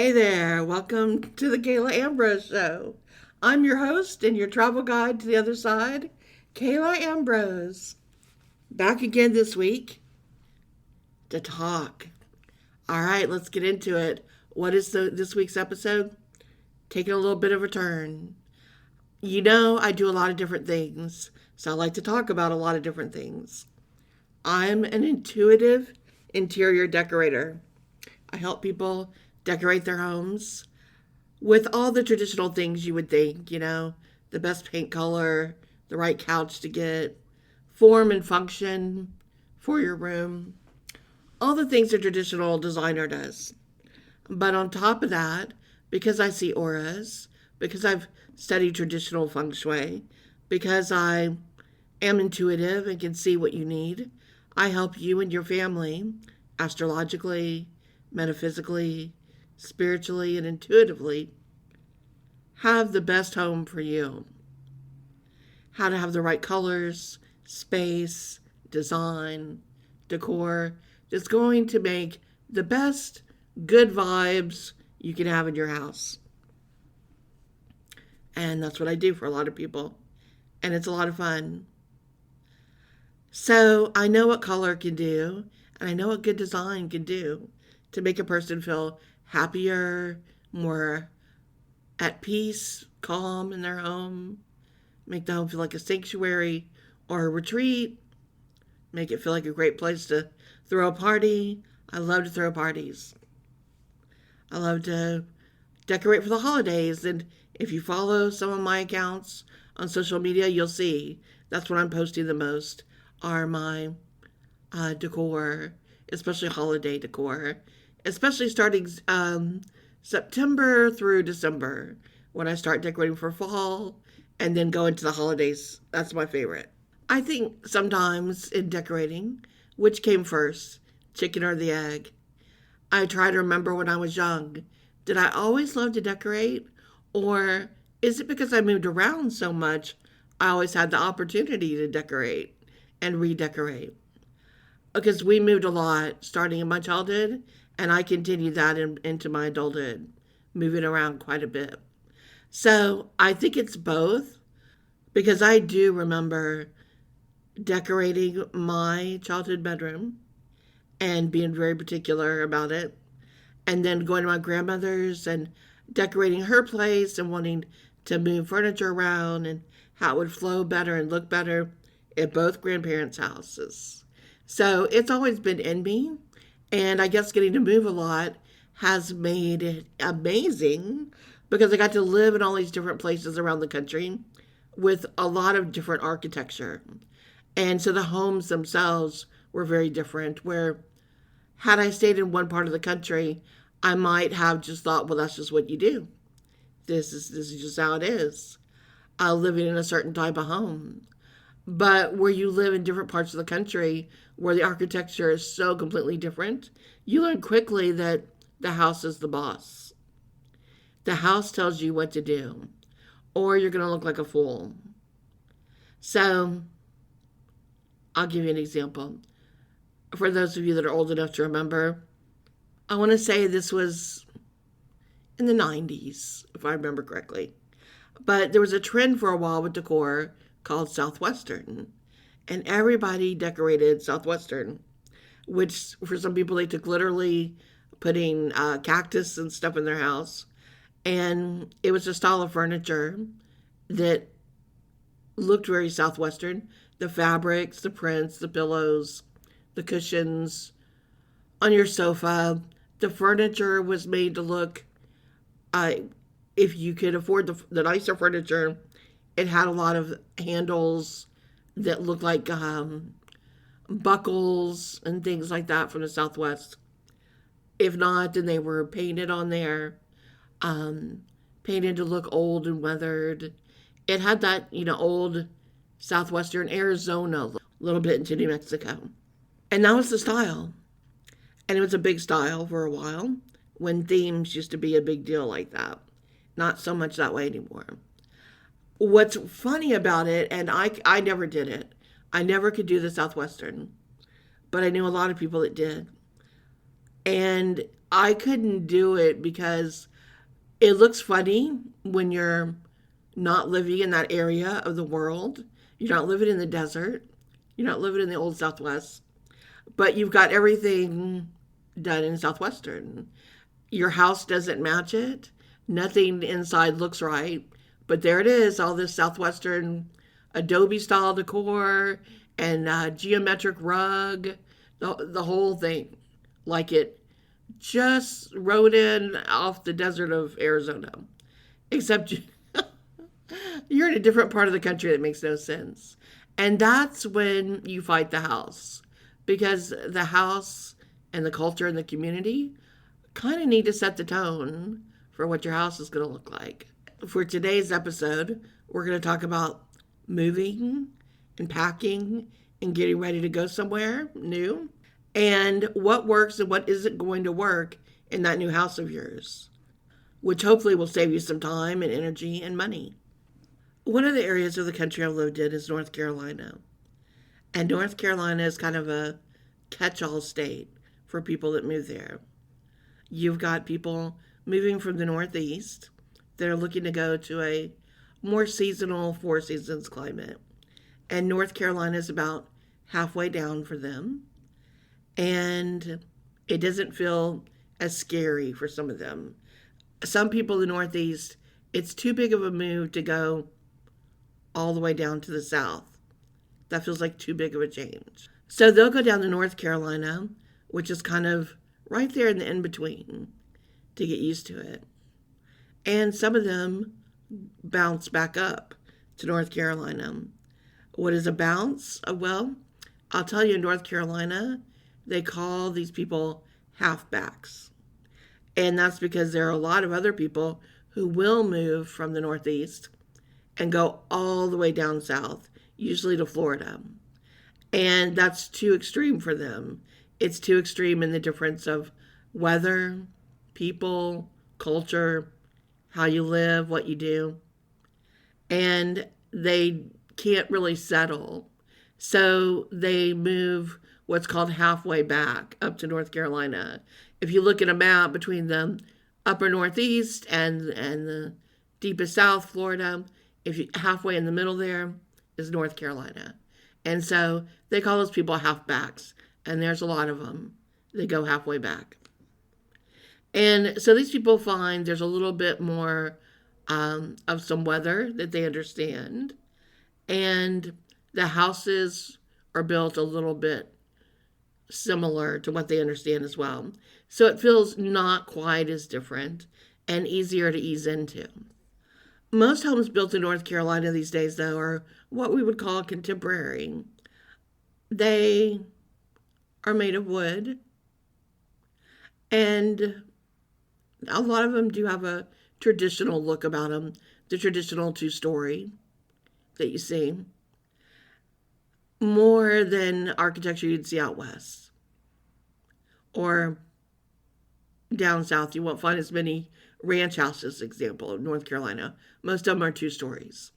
Hey there, welcome to the Ambrose Show. I'm your host and your travel guide to the other side, Ambrose. Back again this week to talk. All right, let's get into it. What is this week's episode? Taking a little bit of a turn. You know, I do a lot of different things, so I like to talk about a lot of different things. I'm an intuitive interior decorator. I help people decorate their homes with all the traditional things you would think, the best paint color, the right couch to get, form and function for your room, all the things a traditional designer does. But on top of that, because I see auras, because I've studied traditional feng shui, because I am intuitive and can see what you need, I help you and your family astrologically, metaphysically, spiritually, and intuitively have the best home for you. How to have the right colors, space, design, decor that's going to make the best good vibes you can have in your house. And that's what I do for a lot of people. And it's a lot of fun. So I know what color can do, and I know what good design can do to make a person feel happier, more at peace, calm in their home, make the home feel like a sanctuary or a retreat, make it feel like a great place to throw a party. I love to throw parties. I love to decorate for the holidays, and if you follow some of my accounts on social media, you'll see that's what I'm posting the most are my decor, especially holiday decor, especially starting September through December when I start decorating for fall and then go into the holidays. That's my favorite. I think sometimes in decorating, which came first, chicken or the egg? I try to remember when I was young. Did I always love to decorate? Or is it because I moved around so much, I always had the opportunity to decorate and redecorate? Because we moved a lot starting in my childhood, and I continued that into my adulthood, moving around quite a bit. So I think it's both, because I do remember decorating my childhood bedroom and being very particular about it, and then going to my grandmother's and decorating her place and wanting to move furniture around and how it would flow better and look better at both grandparents' houses. So it's always been in me, and I guess getting to move a lot has made it amazing because I got to live in all these different places around the country with a lot of different architecture. And so the homes themselves were very different, where had I stayed in one part of the country, I might have just thought, well, that's just what you do. This is just how it is. Living in a certain type of home. But where you live in different parts of the country, where the architecture is so completely different, you learn quickly that the house is the boss. The house tells you what to do, or you're going to look like a fool. So, I'll give you an example. For those of you that are old enough to remember, I want to say this was in the 90s, if I remember correctly. But there was a trend for a while with decor called Southwestern. And everybody decorated Southwestern, which for some people they took literally putting cactus and stuff in their house. And it was a style of furniture that looked very Southwestern. The fabrics, the prints, the pillows, the cushions on your sofa. The furniture was made to look, if you could afford the nicer furniture, it had a lot of handles that looked like buckles and things like that from the Southwest. If not, then they were painted on there, painted to look old and weathered. It had that, old Southwestern Arizona, a little bit into New Mexico. And that was the style. And it was a big style for a while when themes used to be a big deal like that. Not so much that way anymore. What's funny about it, and I never did it. I never could do the Southwestern, but I knew a lot of people that did. And I couldn't do it because it looks funny when you're not living in that area of the world. You're not living in the desert. You're not living in the old Southwest, but you've got everything done in Southwestern. Your house doesn't match it. Nothing inside looks right, but there it is, all this Southwestern Adobe style decor and geometric rug, the whole thing, like it just rode in off the desert of Arizona. Except you're in a different part of the country that makes no sense. And that's when you fight the house, because the house and the culture and the community kind of need to set the tone for what your house is going to look like. For today's episode, we're going to talk about moving and packing and getting ready to go somewhere new, and what works and what isn't going to work in that new house of yours, which hopefully will save you some time and energy and money. One of the areas of the country I've lived in is North Carolina. And North Carolina is kind of a catch-all state for people that move there. You've got people moving from the Northeast that are looking to go to a more seasonal, four seasons climate. And North Carolina is about halfway down for them. And it doesn't feel as scary for some of them. Some people in the Northeast, it's too big of a move to go all the way down to the South. That feels like too big of a change. So they'll go down to North Carolina, which is kind of right there in the in-between, to get used to it. And some of them bounce back up to North Carolina. What is a bounce? Well, I'll tell you, in North Carolina, they call these people halfbacks. And that's because there are a lot of other people who will move from the Northeast and go all the way down south, usually to Florida. And that's too extreme for them. It's too extreme in the difference of weather, people, culture, how you live, what you do. And they can't really settle. So they move what's called halfway back up to North Carolina. If you look at a map between the upper Northeast and the deepest South, Florida, if you halfway in the middle there is North Carolina. And so they call those people halfbacks. And there's a lot of them. They go halfway back. And so these people find there's a little bit more of some weather that they understand. And the houses are built a little bit similar to what they understand as well. So it feels not quite as different and easier to ease into. Most homes built in North Carolina these days, though, are what we would call contemporary. They are made of wood, and a lot of them do have a traditional look about them, the traditional two-story that you see, more than architecture you'd see out west. Or down south, you won't find as many ranch houses, example, of North Carolina. Most of them are two stories.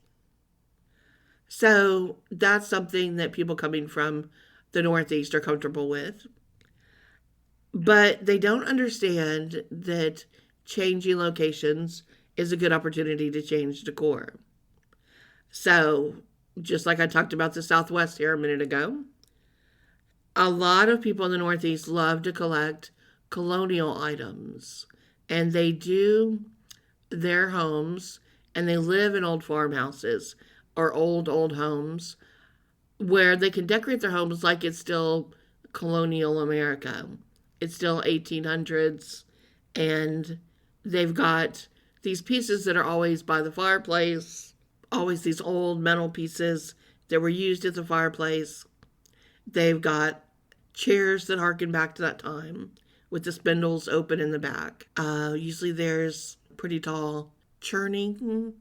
So that's something that people coming from the Northeast are comfortable with. But they don't understand that changing locations is a good opportunity to change decor. So, just like I talked about the Southwest here a minute ago, a lot of people in the Northeast love to collect colonial items. And they do their homes, and they live in old farmhouses or old homes where they can decorate their homes like it's still colonial America. It's still 1800s, and they've got these pieces that are always by the fireplace, always these old metal pieces that were used at the fireplace. They've got chairs that harken back to that time with the spindles open in the back. Usually there's a pretty tall churning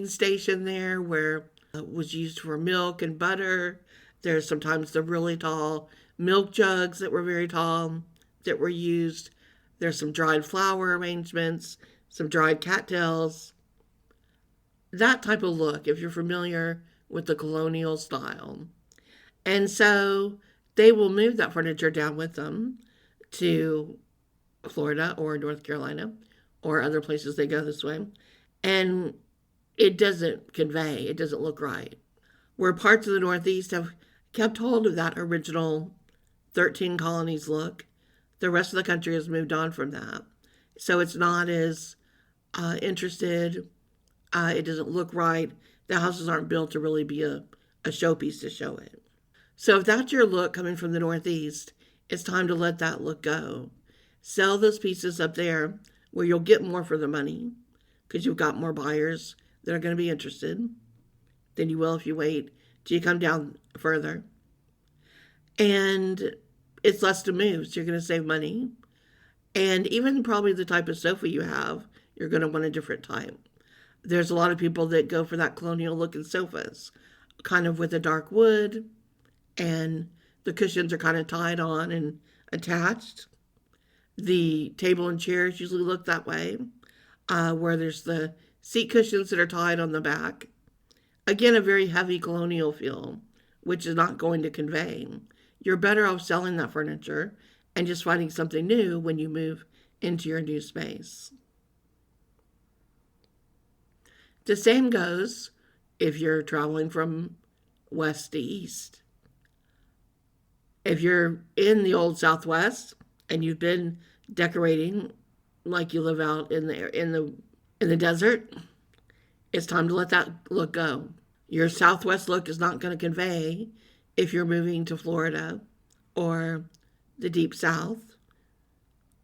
station there where it was used for milk and butter. There's sometimes the really tall milk jugs that were very tall that were used. There's some dried flower arrangements, some dried cattails. That type of look, if you're familiar with the colonial style. And so they will move that furniture down with them to Florida or North Carolina or other places they go this way. And it doesn't convey, it doesn't look right. Where parts of the Northeast have kept hold of that original 13 colonies look, the rest of the country has moved on from that. So it's not as interested. It doesn't look right. The houses aren't built to really be a showpiece to show it. So if that's your look coming from the Northeast, it's time to let that look go. Sell those pieces up there where you'll get more for the money because you've got more buyers that are going to be interested than you will if you wait till you come down further. And it's less to move, so you're going to save money. And even probably the type of sofa you have, you're going to want a different type. There's a lot of people that go for that colonial looking sofas, kind of with a dark wood, and the cushions are kind of tied on and attached. The table and chairs usually look that way, where there's the seat cushions that are tied on the back. Again, a very heavy colonial feel, which is not going to convey. You're better off selling that furniture and just finding something new when you move into your new space. The same goes if you're traveling from west to east. If you're in the old Southwest and you've been decorating like you live out in the desert, it's time to let that look go. Your Southwest look is not going to convey if you're moving to Florida or the Deep South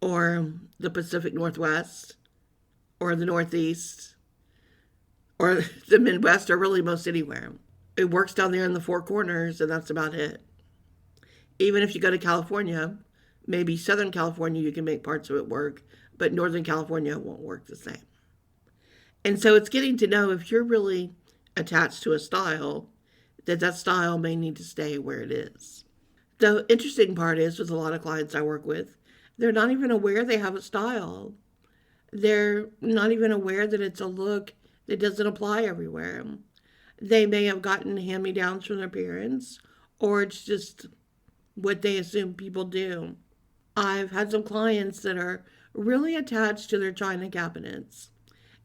or the Pacific Northwest or the Northeast or the Midwest or really most anywhere. It works down there in the Four Corners, and that's about it. Even if you go to California, maybe Southern California, you can make parts of it work, but Northern California won't work the same. And so it's getting to know if you're really attached to a style, that style may need to stay where it is. The interesting part is, with a lot of clients I work with, they're not even aware they have a style. They're not even aware that it's a look that doesn't apply everywhere. They may have gotten hand-me-downs from their parents, or it's just what they assume people do. I've had some clients that are really attached to their china cabinets.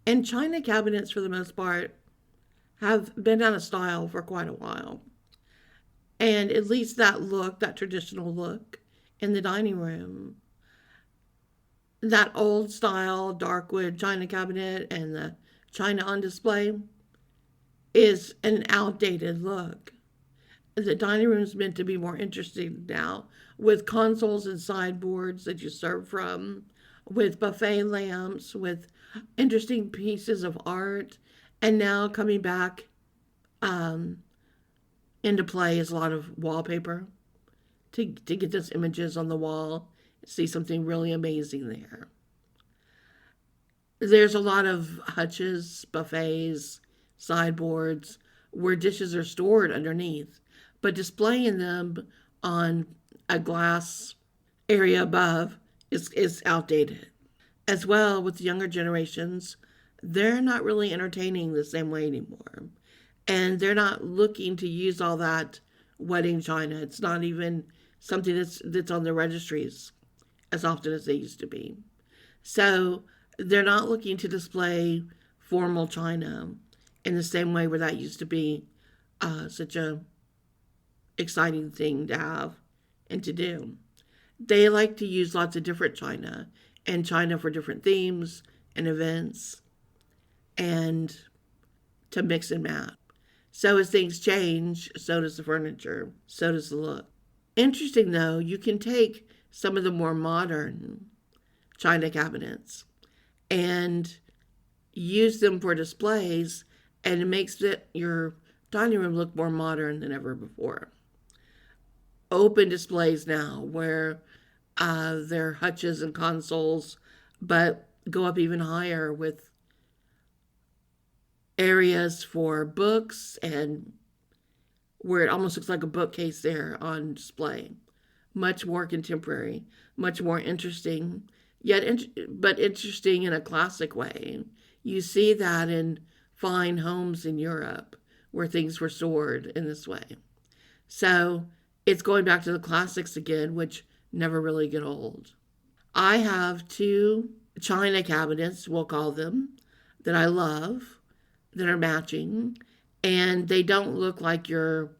And china cabinets, for the most part, have been out of style for quite a while. And at least that look, that traditional look in the dining room, that old style dark wood china cabinet and the china on display is an outdated look. The dining room is meant to be more interesting now, with consoles and sideboards that you serve from, with buffet lamps, with interesting pieces of art, and now coming back into play is a lot of wallpaper to get those images on the wall, see something really amazing there. There's a lot of hutches, buffets, sideboards where dishes are stored underneath, but displaying them on a glass area above is outdated. As well, with the younger generations, they're not really entertaining the same way anymore. And they're not looking to use all that wedding china. It's not even something that's on the registries as often as they used to be. So they're not looking to display formal china in the same way where that used to be such a exciting thing to have and to do. They like to use lots of different china and china for different themes and events and to mix and match. So as things change, so does the furniture, so does the look. Interesting though, you can take some of the more modern china cabinets and use them for displays, and it makes your dining room look more modern than ever before. Open displays now where they're hutches and consoles, but go up even higher with areas for books and where it almost looks like a bookcase there on display. Much more contemporary, much more interesting, but interesting in a classic way. You see that in fine homes in Europe where things were stored in this way. So it's going back to the classics again, which never really get old. I have two china cabinets, we'll call them, that I love, that are matching, and they don't look like your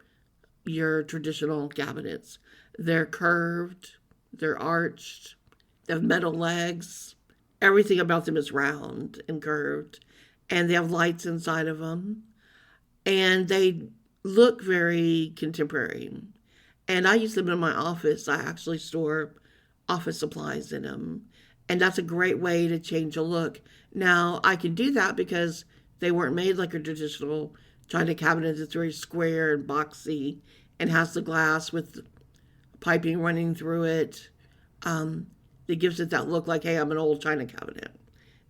traditional cabinets. They're curved, they're arched, they have metal legs. Everything about them is round and curved, and they have lights inside of them, and they look very contemporary. And I use them in my office. I actually store office supplies in them. And that's a great way to change a look. Now, I can do that because they weren't made like a traditional china cabinet that's very square and boxy and has the glass with piping running through it. That gives it that look like, hey, I'm an old china cabinet.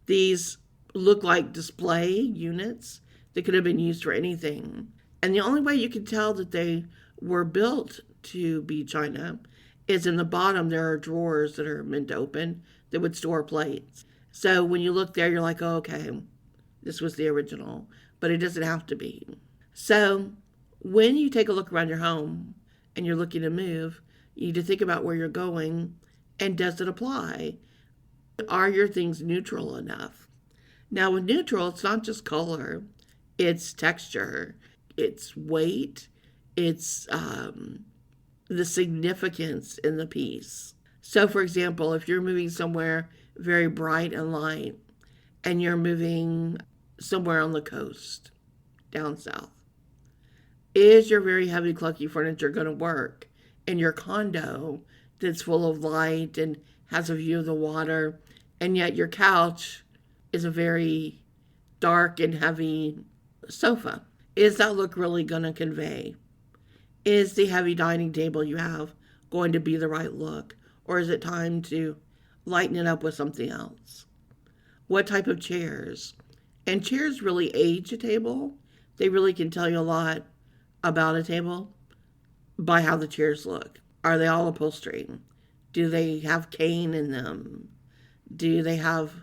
These look like display units that could have been used for anything. And the only way you can tell that they were built to be china is in the bottom there are drawers that are meant to open that would store plates. So when you look there, you're like, oh, okay, this was the original, but it doesn't have to be. So when you take a look around your home and you're looking to move, you need to think about where you're going and does it apply? Are your things neutral enough? Now, with neutral, it's not just color, it's texture, it's weight, it's the significance in the piece. So, for example, if you're moving somewhere very bright and light, and you're moving somewhere on the coast, down south, is your very heavy, clunky furniture going to work in your condo that's full of light and has a view of the water, and yet your couch is a very dark and heavy sofa? Is that look really going to convey? Is the heavy dining table you have going to be the right look? Or is it time to lighten it up with something else? What type of chairs? And chairs really age a table. They really can tell you a lot about a table by how the chairs look. Are they all upholstery? Do they have cane in them? Do they have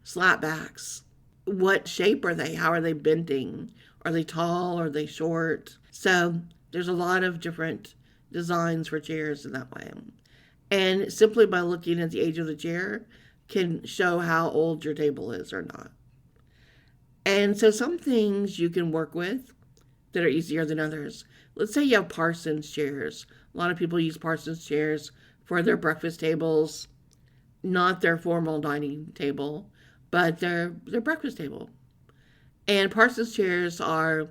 slat backs? What shape are they? How are they bending? Are they tall? Are they short? So there's a lot of different designs for chairs in that way. And simply by looking at the age of the chair can show how old your table is or not. And so some things you can work with that are easier than others. Let's say you have Parsons chairs. A lot of people use Parsons chairs for their breakfast tables, not their formal dining table, but their breakfast table. And Parsons chairs are,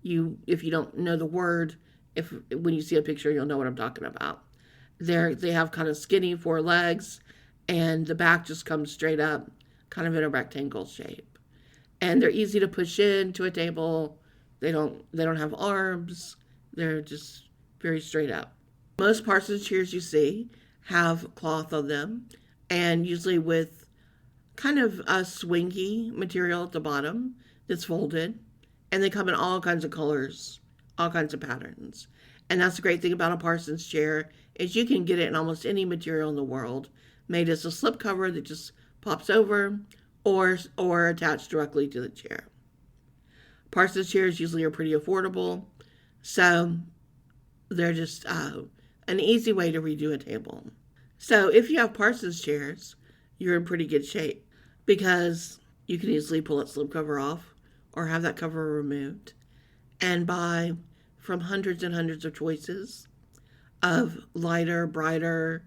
if you don't know the word, if when you see a picture you'll know what I'm talking about. They have kind of skinny four legs, and the back just comes straight up, kind of in a rectangle shape. And they're easy to push into a table. They don't have arms. They're just very straight up. Most Parsons chairs you see have cloth on them, and usually with kind of a swingy material at the bottom that's folded, and they come in all kinds of colors, all kinds of patterns. And that's the great thing about a Parsons chair is you can get it in almost any material in the world, made as a slipcover that just pops over or attached directly to the chair. Parsons chairs usually are pretty affordable, so they're just an easy way to redo a table. So if you have Parsons chairs, you're in pretty good shape because you can easily pull that slipcover off or have that cover removed and buy from hundreds and hundreds of choices of lighter, brighter,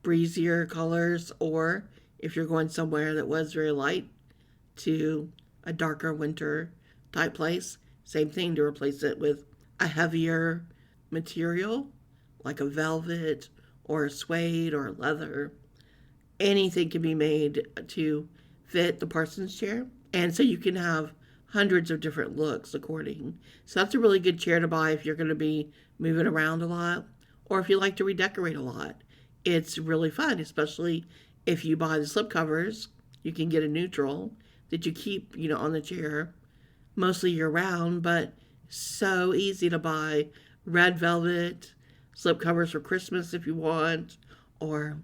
breezier colors, or if you're going somewhere that was very light to a darker winter type place, same thing, to replace it with a heavier material like a velvet or a suede or leather. Anything can be made to fit the Parsons chair, and so you can have hundreds of different looks according. So that's a really good chair to buy if you're going to be moving around a lot or if you like to redecorate a lot. It's really fun, especially if you buy the slipcovers. You can get a neutral that you keep, on the chair mostly year round, but so easy to buy. Red velvet slipcovers for Christmas if you want, or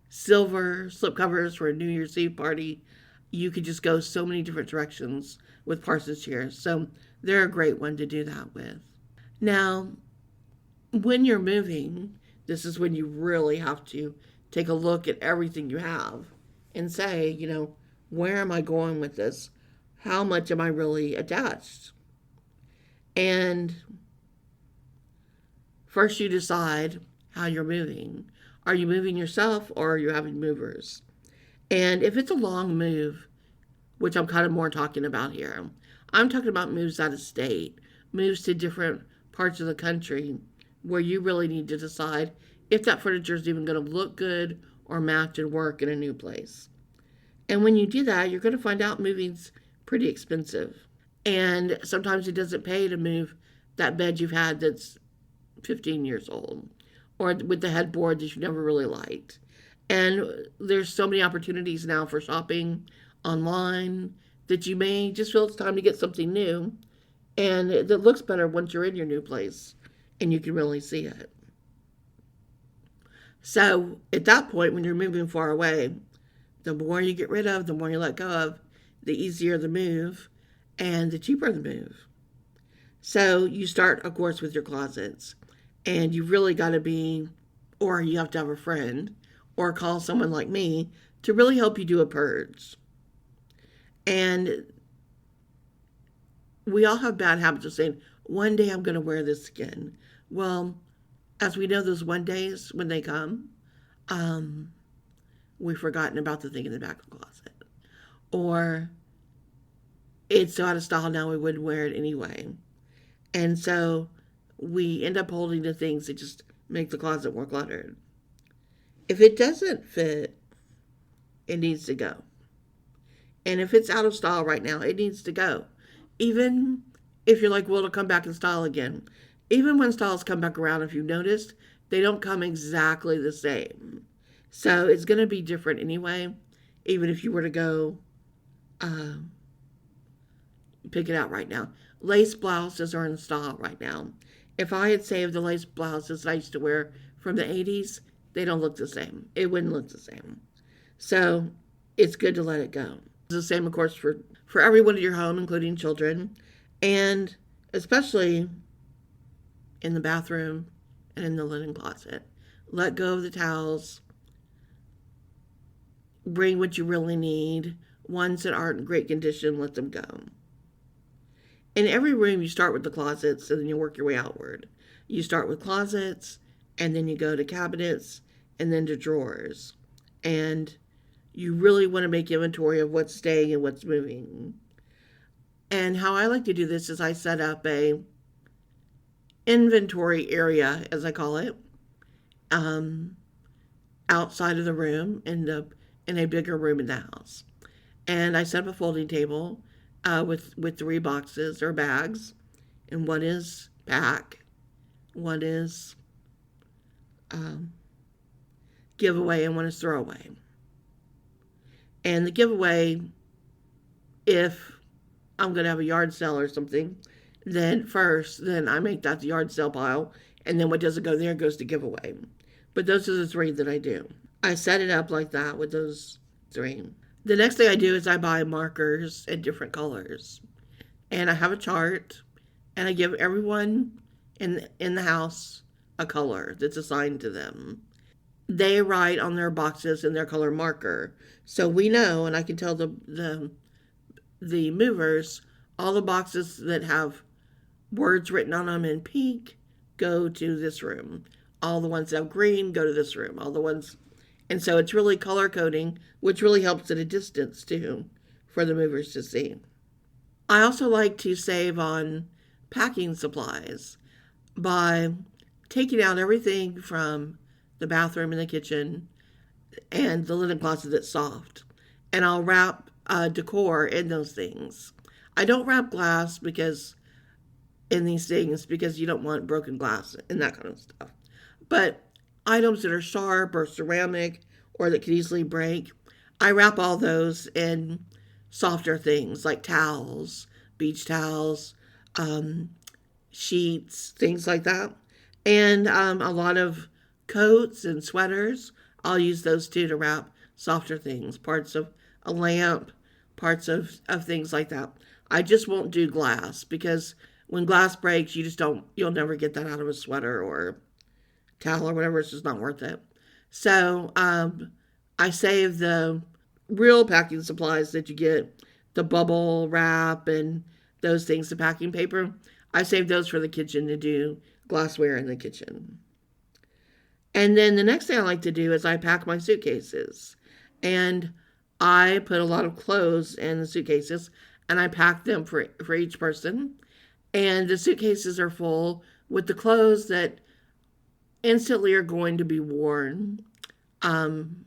silver slipcovers for a New Year's Eve party. You could just go so many different directions with Parsons chairs. So they're a great one to do that with. Now, when you're moving, this is when you really have to take a look at everything you have and say, where am I going with this? How much am I really attached? And first, you decide how you're moving. Are you moving yourself or are you having movers? And if it's a long move, which I'm kind of more talking about here, I'm talking about moves out of state, moves to different parts of the country where you really need to decide if that furniture is even going to look good or match and work in a new place. And when you do that, you're going to find out moving's pretty expensive. And sometimes it doesn't pay to move that bed you've had that's 15 years old, or with the headboard that you never really liked. And there's so many opportunities now for shopping online that you may just feel it's time to get something new and that looks better once you're in your new place and you can really see it. So at that point, when you're moving far away, the more you get rid of, the more you let go of, the easier the move and the cheaper the move. So you start, of course, with your closets. And you really got to be, or you have to have a friend, or call someone like me to really help you do a purge. And we all have bad habits of saying, one day I'm going to wear this again. Well, as we know, those one days when they come, we've forgotten about the thing in the back of the closet. Or it's so out of style now we wouldn't wear it anyway. And so we end up holding to things that just make the closet more cluttered. If it doesn't fit, it needs to go. And if it's out of style right now, it needs to go. Even if you're like, well, it'll come back in style again. Even when styles come back around, if you've noticed, they don't come exactly the same. So it's going to be different anyway, even if you were to go pick it out right now. Lace blouses are in style right now. If I had saved the lace blouses I used to wear from the 80s, they don't look the same. It wouldn't look the same. So it's good to let it go. It's the same, of course, for everyone in your home, including children, and especially in the bathroom and in the linen closet. Let go of the towels. Bring what you really need. Ones that aren't in great condition, let them go. In every room, you start with the closets and then you work your way outward. You start with closets and then you go to cabinets and then to drawers. And you really want to make inventory of what's staying and what's moving. And how I like to do this is I set up a inventory area, as I call it, outside of the room in a bigger room in the house. And I set up a folding table with 3 boxes or bags, and one is pack, one is giveaway, and one is throwaway. And the giveaway, if I'm going to have a yard sale or something, then I make that the yard sale pile, and then what doesn't go there goes to giveaway. But those are the 3 that I do. I set it up like that with those 3. The next thing I do is I buy markers in different colors. And I have a chart, and I give everyone in the house a color that's assigned to them. They write on their boxes in their color marker. So we know, and I can tell the movers, all the boxes that have words written on them in pink go to this room. All the ones that have green go to this room. All the ones... And so it's really color coding, which really helps at a distance too, for the movers to see. I also like to save on packing supplies by taking out everything from the bathroom and the kitchen and the linen closet that's soft. And I'll wrap decor in those things. I don't wrap glass in these things because you don't want broken glass and that kind of stuff. But items that are sharp or ceramic or that could easily break, I wrap all those in softer things like towels, beach towels, sheets, things like that. And a lot of coats and sweaters, I'll use those too to wrap softer things, parts of a lamp, parts of things like that. I just won't do glass because when glass breaks, you'll never get that out of a sweater or towel or whatever. It's just not worth it. So I save the real packing supplies that you get, the bubble wrap and those things, the packing paper. I save those for the kitchen to do glassware in the kitchen. And then the next thing I like to do is I pack my suitcases. And I put a lot of clothes in the suitcases and I pack them for each person. And the suitcases are full with the clothes that instantly are going to be worn um,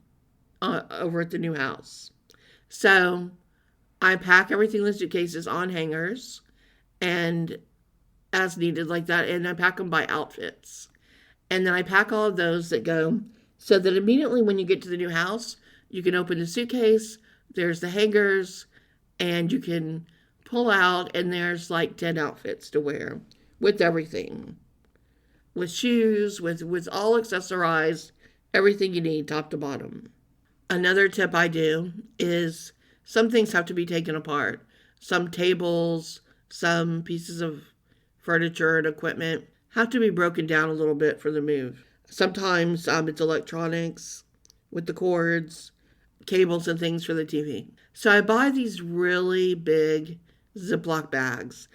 over at the new house. So I pack everything in the suitcases on hangers and as needed like that. And I pack them by outfits. And then I pack all of those that go so that immediately when you get to the new house, you can open the suitcase, there's the hangers, and you can pull out, and there's like 10 outfits to wear with everything, with shoes, with all accessorized, everything you need, top to bottom. Another tip I do is some things have to be taken apart. Some tables, some pieces of furniture and equipment have to be broken down a little bit for the move. Sometimes it's electronics with the cords, cables, and things for the TV. So I buy these really big Ziploc bags.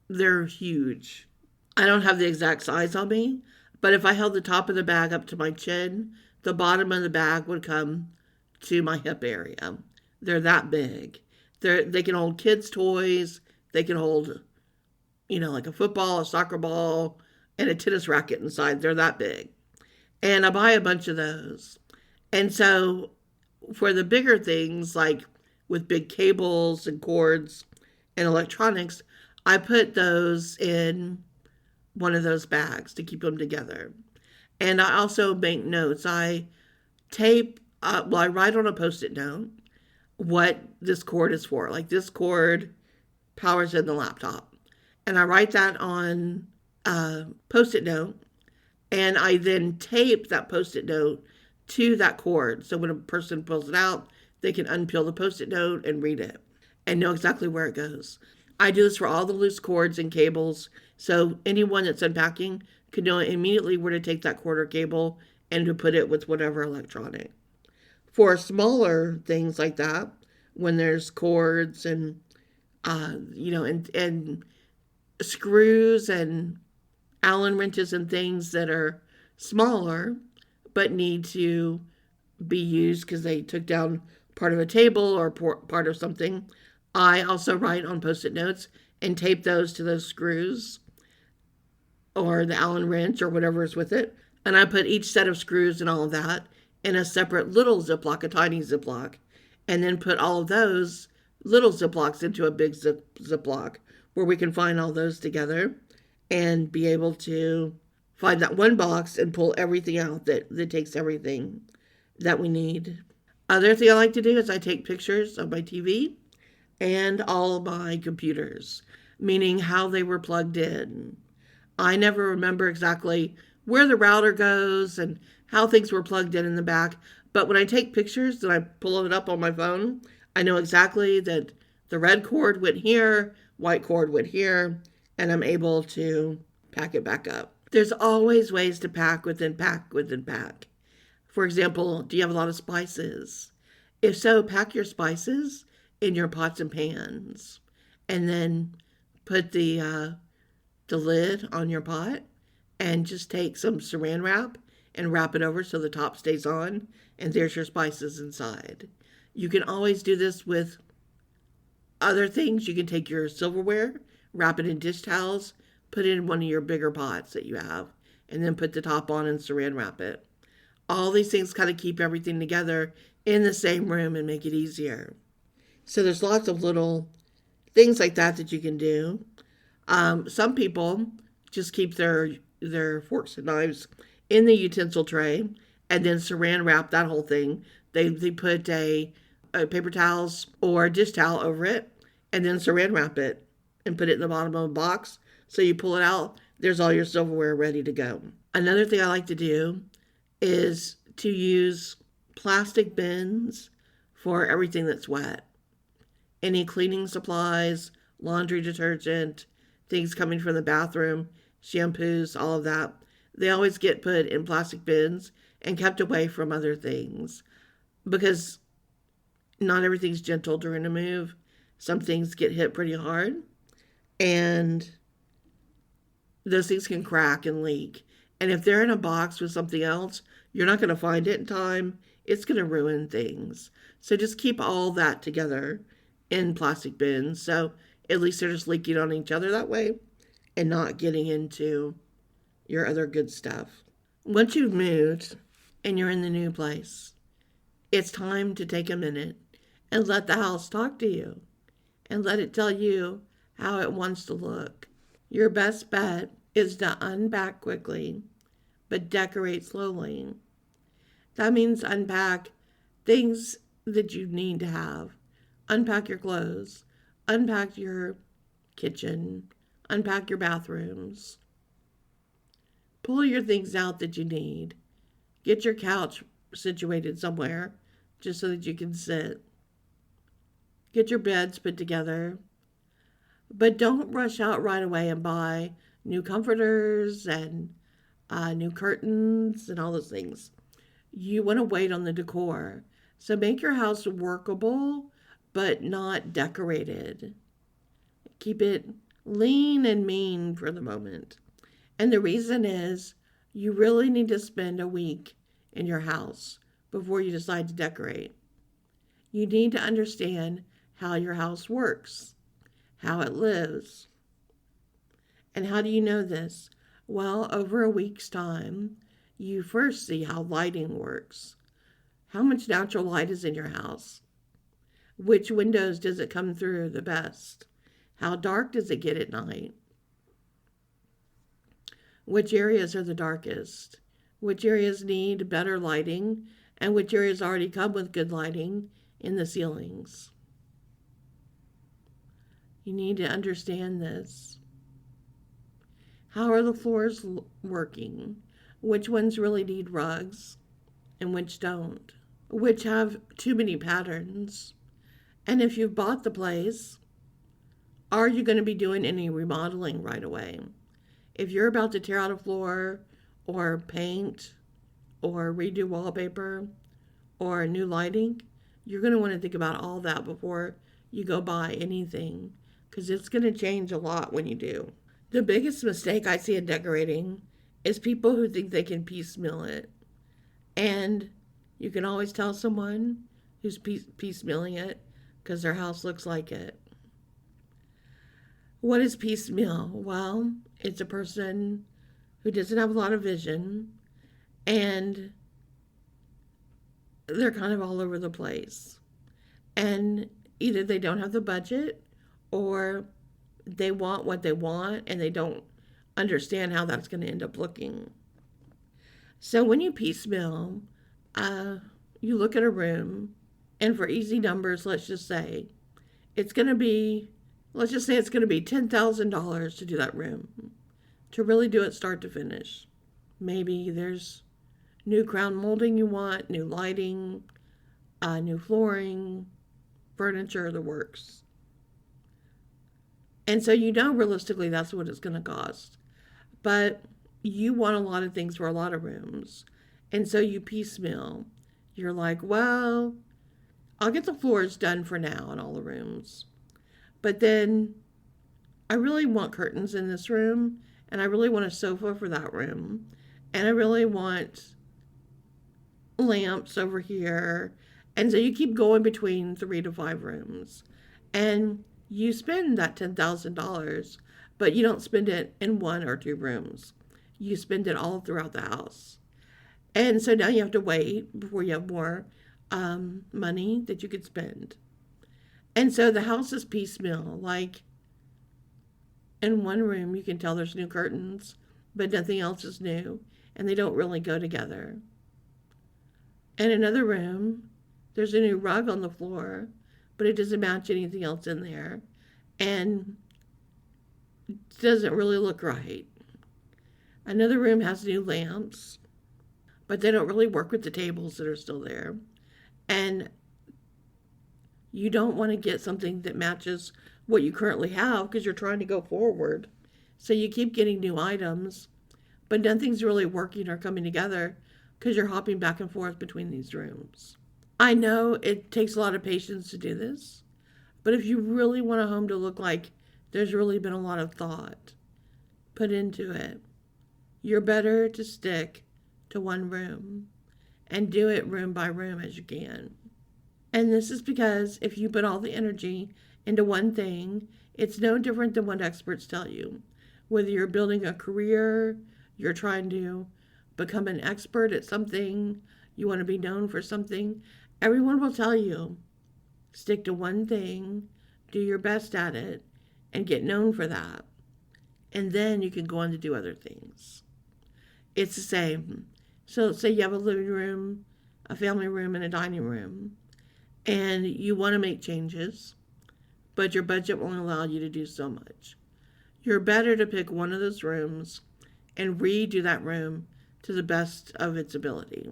They're huge. I don't have the exact size on me, but if I held the top of the bag up to my chin, the bottom of the bag would come to my hip area. They're that big. They can hold kids' toys. They can hold, like a football, a soccer ball, and a tennis racket inside. They're that big. And I buy a bunch of those. And so for the bigger things, like with big cables and cords and electronics, I put those in one of those bags to keep them together. And I also make notes. I I write on a Post-it note what this cord is for. Like this cord powers in the laptop. And I write that on a Post-it note. And I then tape that Post-it note to that cord. So when a person pulls it out, they can unpeel the Post-it note and read it and know exactly where it goes. I do this for all the loose cords and cables. So anyone that's unpacking can know immediately where to take that cord or cable and to put it with whatever electronic. For smaller things like that, when there's cords and and screws and Allen wrenches and things that are smaller but need to be used because they took down part of a table or part of something, I also write on Post-it notes and tape those to those screws or the Allen wrench or whatever is with it. And I put each set of screws and all of that in a separate little Ziploc, a tiny Ziploc, and then put all of those little Ziplocs into a big Ziploc where we can find all those together and be able to find that one box and pull everything out that takes everything that we need. Other thing I like to do is I take pictures of my TV and all of my computers, meaning how they were plugged in. I never remember exactly where the router goes and how things were plugged in the back, but when I take pictures and I pull it up on my phone, I know exactly that the red cord went here, white cord went here, and I'm able to pack it back up. There's always ways to pack within pack within pack. For example, do you have a lot of spices? If so, pack your spices in your pots and pans and then put the lid on your pot and just take some saran wrap and wrap it over so the top stays on and there's your spices inside. You can always do this with other things. You can take your silverware, wrap it in dish towels, put it in one of your bigger pots that you have, and then put the top on and saran wrap it. All these things kind of keep everything together in the same room and make it easier. So there's lots of little things like that you can do. Some people just keep their forks and knives in the utensil tray and then saran wrap that whole thing. They put a paper towels or a dish towel over it and then saran wrap it and put it in the bottom of a box. So you pull it out, there's all your silverware ready to go. Another thing I like to do is to use plastic bins for everything that's wet. Any cleaning supplies, laundry detergent, things coming from the bathroom, shampoos, all of that. They always get put in plastic bins and kept away from other things because not everything's gentle during a move. Some things get hit pretty hard, and those things can crack and leak. And if they're in a box with something else, you're not going to find it in time. It's going to ruin things. So just keep all that together in plastic bins. So at least they're just leaking on each other that way and not getting into your other good stuff. Once you've moved and you're in the new place, it's time to take a minute and let the house talk to you and let it tell you how it wants to look. Your best bet is to unpack quickly, but decorate slowly. That means unpack things that you need to have. Unpack your clothes, unpack your kitchen, unpack your bathrooms. Pull your things out that you need. Get your couch situated somewhere just so that you can sit. Get your beds put together. But don't rush out right away and buy new comforters and new curtains and all those things. You want to wait on the decor. So make your house workable but not decorated. Keep it lean and mean for the moment. And the reason is you really need to spend a week in your house before you decide to decorate. You need to understand how your house works, how it lives. And how do you know this? Well, over a week's time, you first see how lighting works. How much natural light is in your house? Which windows does it come through the best? How dark does it get at night? Which areas are the darkest? Which areas need better lighting? And which areas already come with good lighting in the ceilings? You need to understand this. How are the floors working? Which ones really need rugs and which don't? Which have too many patterns? And if you've bought the place, are you going to be doing any remodeling right away? If you're about to tear out a floor or paint or redo wallpaper or new lighting, you're going to want to think about all that before you go buy anything because it's going to change a lot when you do. The biggest mistake I see in decorating is people who think they can piecemeal it. And you can always tell someone who's piecemealing it because their house looks like it. What is piecemeal? Well, it's a person who doesn't have a lot of vision and they're kind of all over the place. And either they don't have the budget or they want what they want and they don't understand how that's going to end up looking. So when you piecemeal, you look at a room, and for easy numbers, let's just say it's going to be $10,000 to do that room, to really do it start to finish. Maybe there's new crown molding you want, new lighting, new flooring, furniture, the works. And so you know realistically that's what it's going to cost. But you want a lot of things for a lot of rooms. And so you piecemeal. You're like, well, I'll get the floors done for now in all the rooms. But then I really want curtains in this room. And I really want a sofa for that room. And I really want lamps over here. And so you keep going between 3 to 5 rooms. And you spend that $10,000, but you don't spend it in 1 or 2 rooms. You spend it all throughout the house. And so now you have to wait before you have more money that you could spend. And so the house is piecemeal. Like in one room, you can tell there's new curtains, but nothing else is new, and they don't really go together. In another room, there's a new rug on the floor, but it doesn't match anything else in there, and it doesn't really look right. Another room has new lamps, but they don't really work with the tables that are still there. And you don't want to get something that matches what you currently have because you're trying to go forward. So you keep getting new items, but nothing's really working or coming together because you're hopping back and forth between these rooms. I know it takes a lot of patience to do this, but if you really want a home to look like there's really been a lot of thought put into it, you're better to stick to one room and do it room by room as you can. And this is because if you put all the energy into one thing, it's no different than what experts tell you. Whether you're building a career, you're trying to become an expert at something, you want to be known for something, everyone will tell you, stick to one thing, do your best at it, and get known for that. And then you can go on to do other things. It's the same. So say you have a living room, a family room, and a dining room, and you want to make changes, but your budget won't allow you to do so much. You're better to pick one of those rooms and redo that room to the best of its ability.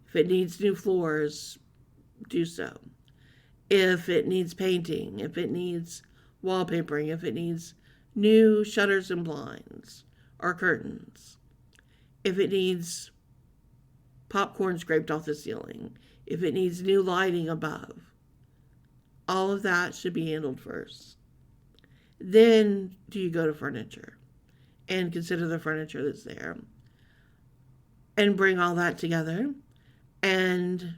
If it needs new floors, do so. If it needs painting, if it needs wallpapering, if it needs new shutters and blinds or curtains, if it needs popcorn scraped off the ceiling, if it needs new lighting above, all of that should be handled first. Then do you go to furniture and consider the furniture that's there and bring all that together. And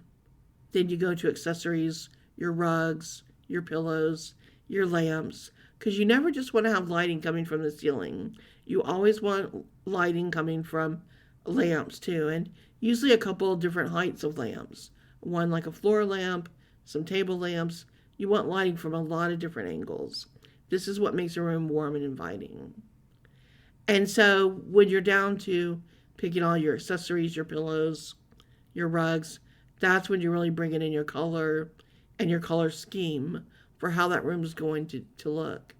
then you go to accessories, your rugs, your pillows, your lamps, because you never just want to have lighting coming from the ceiling. You always want lighting coming from lamps too, and usually a couple of different heights of lamps. One like a floor lamp, some table lamps. You want lighting from a lot of different angles. This is what makes a room warm and inviting. And so when you're down to picking all your accessories, your pillows, your rugs, that's when you're really bringing in your color and your color scheme for how that room is going to look.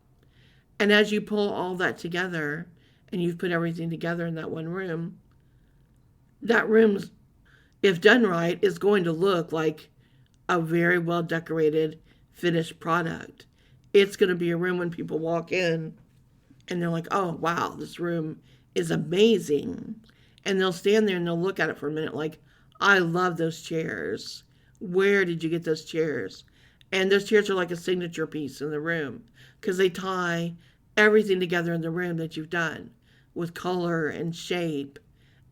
And as you pull all that together and you've put everything together in that one room, that room, if done right, is going to look like a very well decorated, finished product. It's going to be a room when people walk in and they're like, oh, wow, this room is amazing. And they'll stand there and they'll look at it for a minute like, I love those chairs. Where did you get those chairs? And those chairs are like a signature piece in the room because they tie everything together in the room that you've done with color and shape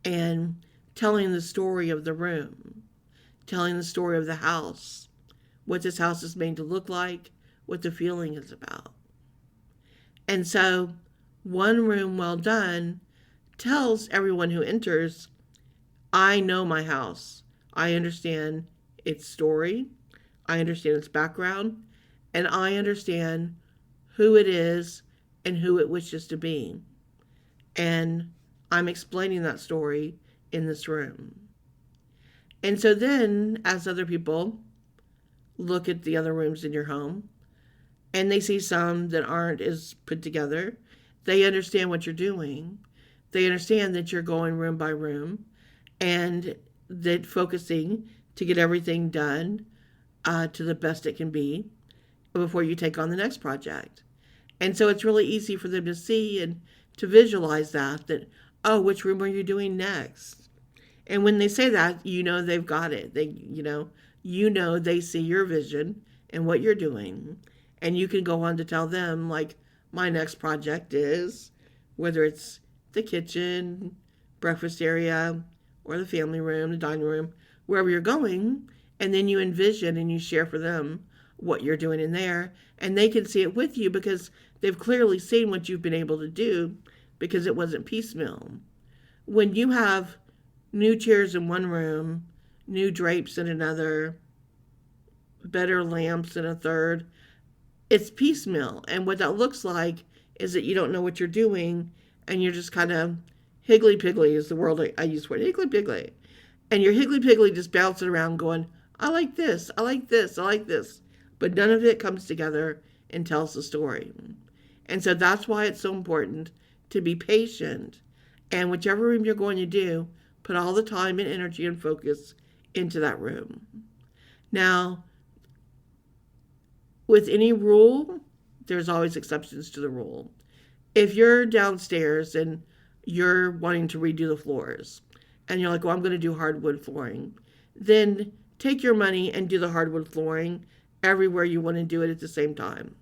and telling the story of the room, telling the story of the house, what this house is made to look like, what the feeling is about. And so one room well done tells everyone who enters, I know my house. I understand its story. I understand its background. And I understand who it is and who it wishes to be. And I'm explaining that story in this room. And so then, as other people look at the other rooms in your home, and they see some that aren't as put together, they understand what you're doing. They understand that you're going room by room and that focusing to get everything done to the best it can be before you take on the next project. And so it's really easy for them to see and to visualize that, oh, which room are you doing next? And when they say that, you know they've got it. You know they see your vision and what you're doing. And you can go on to tell them, like, my next project is, whether it's the kitchen, breakfast area, or the family room, the dining room, wherever you're going, and then you envision and you share for them what you're doing in there, and they can see it with you because they've clearly seen what you've been able to do because it wasn't piecemeal. When you have new chairs in one room, new drapes in another, better lamps in a third, it's piecemeal. And what that looks like is that you don't know what you're doing and you're just kind of higgly-piggly is the word I use for it, higgly-piggly. And you're higgly-piggly just bouncing around going, I like this, I like this, I like this. But none of it comes together and tells the story. And so that's why it's so important to be patient. And whichever room you're going to do, put all the time and energy and focus into that room. Now, with any rule, there's always exceptions to the rule. If you're downstairs and you're wanting to redo the floors, and you're like, well, I'm going to do hardwood flooring. Then take your money and do the hardwood flooring everywhere you want to do it at the same time.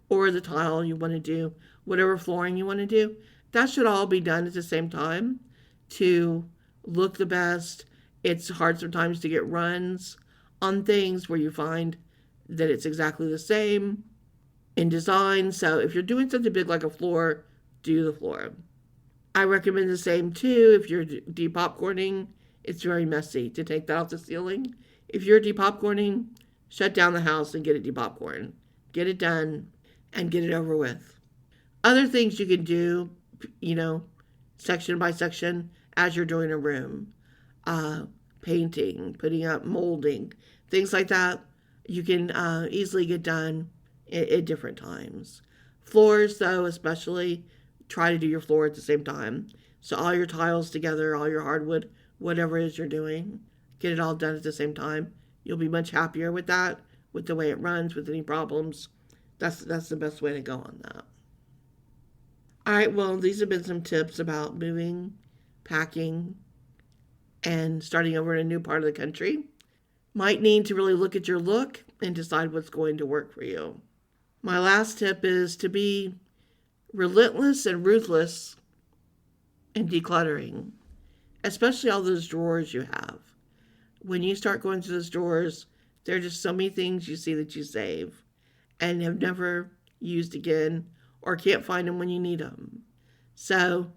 Or the tile you want to do, whatever flooring you want to do. That should all be done at the same time to look the best. It's hard sometimes to get runs on things where you find that it's exactly the same in design. So if you're doing something big like a floor, do the floor. I recommend the same too if you're depopcorning. It's very messy to take that off the ceiling. If you're depopcorning, shut down the house and get it depopcorn. Get it done and get it over with. Other things you can do, section by section as you're doing a room. Painting, putting up molding, things like that, you can easily get done at different times. Floors, though, especially, try to do your floor at the same time. So all your tiles together, all your hardwood, whatever it is you're doing, get it all done at the same time. You'll be much happier with that, with the way it runs, with any problems. That's the best way to go on that. All right, well, these have been some tips about moving, packing, and starting over in a new part of the country. Might need to really look at your look and decide what's going to work for you. My last tip is to be relentless and ruthless in decluttering, especially all those drawers you have. When you start going through those drawers, there are just so many things you see that you save and have never used again or can't find them when you need them. So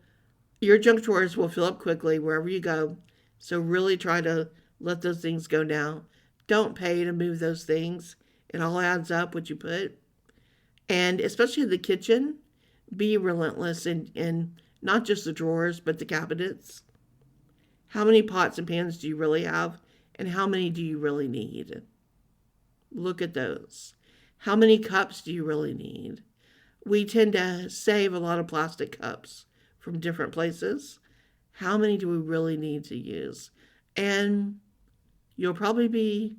your junk drawers will fill up quickly wherever you go. So really try to let those things go now. Don't pay to move those things. It all adds up what you put. And especially in the kitchen, be relentless in not just the drawers, but the cabinets. How many pots and pans do you really have? And how many do you really need? Look at those. How many cups do you really need? We tend to save a lot of plastic cups from different places. How many do we really need to use? And you'll probably be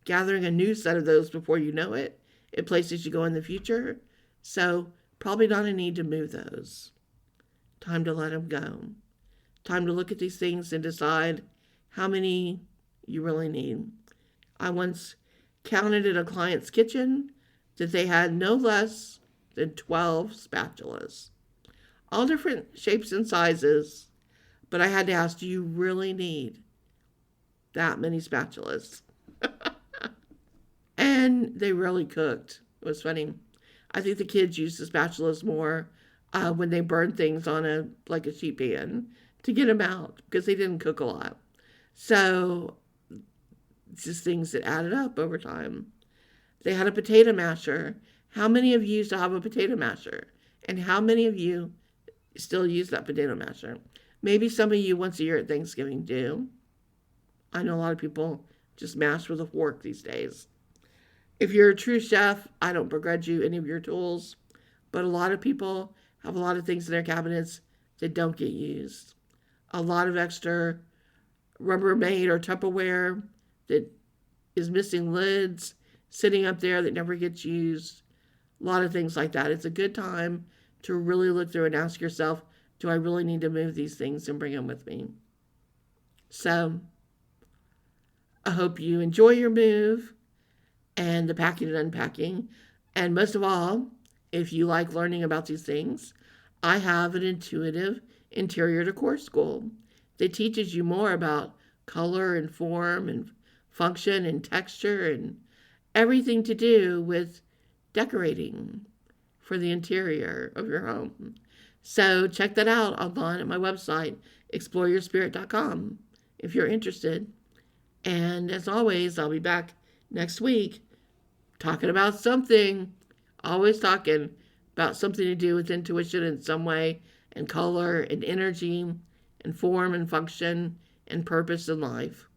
gathering a new set of those before you know it at places you go in the future. So probably not a need to move those. Time to let them go. Time to look at these things and decide how many you really need. I once counted at a client's kitchen that they had no less than 12 spatulas. All different shapes and sizes. But I had to ask, do you really need that many spatulas? And they really cooked. It was funny. I think the kids use the spatulas more when they burn things on a sheet pan to get them out because they didn't cook a lot. So it's just things that added up over time. They had a potato masher. How many of you still have a potato masher? And how many of you still use that potato masher? Maybe some of you once a year at Thanksgiving do. I know a lot of people just mash with a fork these days. If you're a true chef, I don't begrudge you any of your tools, but a lot of people have a lot of things in their cabinets that don't get used. A lot of extra Rubbermaid or Tupperware that is missing lids, sitting up there that never gets used. A lot of things like that. It's a good time to really look through and ask yourself, do I really need to move these things and bring them with me? So I hope you enjoy your move and the packing and unpacking. And most of all, if you like learning about these things, I have an Intuitive Interior Decor school that teaches you more about color and form and function and texture and everything to do with decorating for the interior of your home. So check that out online at my website, exploreyourspirit.com, if you're interested. And as always, I'll be back next week talking about something, always talking about something to do with intuition in some way, and color and energy and form and function and purpose in life.